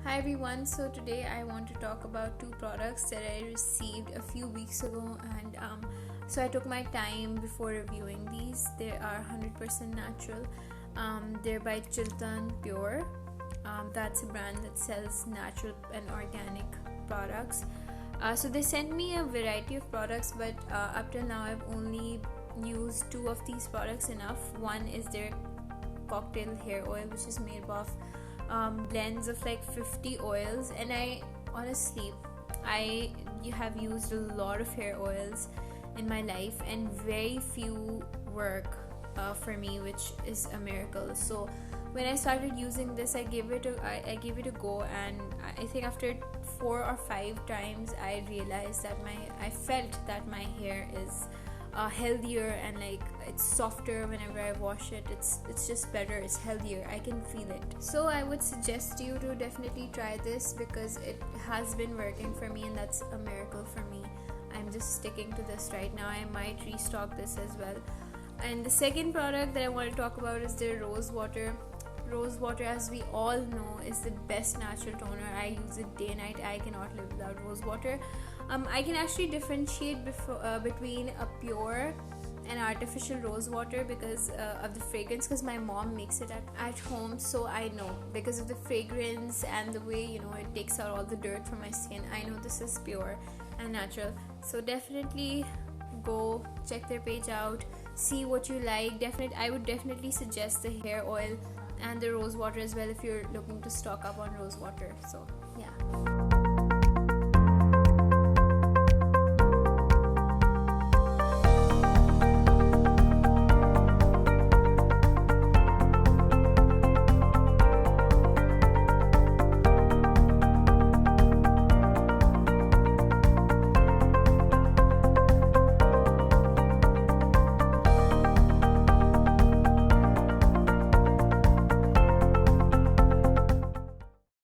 Hi everyone, so today I want to talk about two products that I received a few weeks ago, and so I took my time before reviewing these. They are 100% natural. They're by CHILTAN PURE. That's a brand that sells natural and organic products. So they sent me a variety of products, but up till now I've only used two of these products enough. One is their cocktail hair oil, which is made of blends of like 50 oils, and I honestly have used a lot of hair oils in my life, and very few work for me, which is a miracle. So when I started using this, I gave it a go, and I think after 4 or 5 times I realized that I felt that my hair is healthier, and like it's softer whenever I wash it. It's just better, it's healthier, I can feel it. So I would suggest you to definitely try this because it has been working for me, and that's a miracle for me. I'm just sticking to this right now. I might restock this as well. And the second product that I want to talk about is their rose water. Rose water, as we all know, is the best natural toner. I use it day and night. I cannot live without rose water. I can actually differentiate between a pure and artificial rose water because of the fragrance, because my mom makes it at home. So I know, because of the fragrance and the way it takes out all the dirt from my skin, I know this is pure and natural. So definitely go check their page out, see what you like. I would definitely suggest the hair oil and the rose water as well if you're looking to stock up on rose water. So yeah.